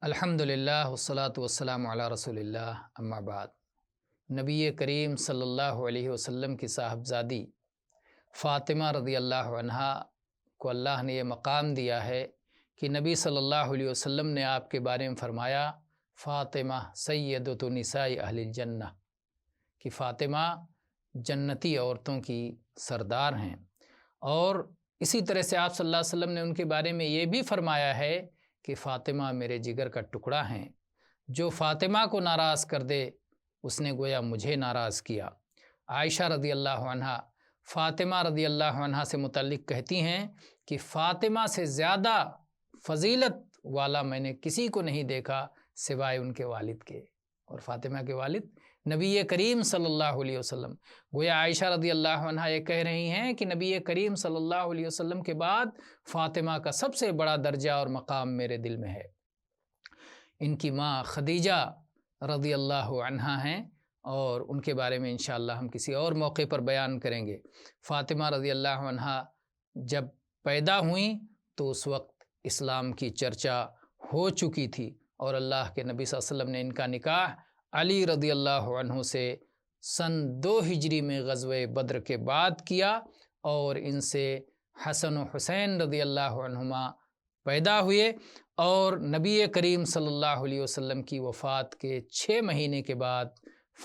الحمدللہ والصلاة والسلام علی رسول اللہ اما بعد۔ نبی کریم صلی اللہ علیہ وسلم کی صاحبزادی فاطمہ رضی اللہ عنہا کو اللہ نے یہ مقام دیا ہے کہ نبی صلی اللہ علیہ وسلم نے آپ کے بارے میں فرمایا فاطمہ سیدۃ نساء اہل الجنہ، کہ فاطمہ جنتی عورتوں کی سردار ہیں۔ اور اسی طرح سے آپ صلی اللہ علیہ وسلم نے ان کے بارے میں یہ بھی فرمایا ہے کہ فاطمہ میرے جگر کا ٹکڑا ہیں، جو فاطمہ کو ناراض کر دے اس نے گویا مجھے ناراض کیا۔ عائشہ رضی اللہ عنہا فاطمہ رضی اللہ عنہا سے متعلق کہتی ہیں کہ فاطمہ سے زیادہ فضیلت والا میں نے کسی کو نہیں دیکھا سوائے ان کے والد کے، اور فاطمہ کے والد نبی کریم صلی اللہ علیہ وسلم۔ گویا عائشہ رضی اللہ عنہا یہ کہہ رہی ہیں کہ نبی کریم صلی اللہ علیہ وسلم کے بعد فاطمہ کا سب سے بڑا درجہ اور مقام میرے دل میں ہے۔ ان کی ماں خدیجہ رضی اللہ عنہا ہیں، اور ان کے بارے میں انشاءاللہ ہم کسی اور موقع پر بیان کریں گے۔ فاطمہ رضی اللہ عنہا جب پیدا ہوئیں تو اس وقت اسلام کی چرچا ہو چکی تھی، اور اللہ کے نبی صلی اللہ علیہ وسلم نے ان کا نکاح علی رضی اللہ عنہ سے سن 2 ہجری میں غزوہ بدر کے بعد کیا، اور ان سے حسن و حسین رضی اللہ عنہما پیدا ہوئے، اور نبی کریم صلی اللہ علیہ وسلم کی وفات کے 6 مہینے کے بعد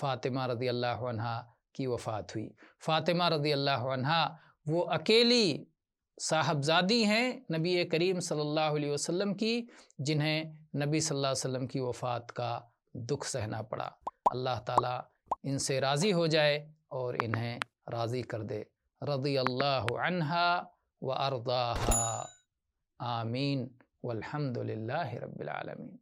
فاطمہ رضی اللہ عنہا کی وفات ہوئی۔ فاطمہ رضی اللہ عنہا وہ اکیلی صاحبزادی ہیں نبی کریم صلی اللہ علیہ وسلم کی جنہیں نبی صلی اللہ علیہ وسلم کی وفات کا دکھ سہنا پڑا۔ اللہ تعالیٰ ان سے راضی ہو جائے اور انہیں راضی کر دے۔ رضی اللہ عنہا و ارضاہا، آمین والحمد للہ رب العالمین۔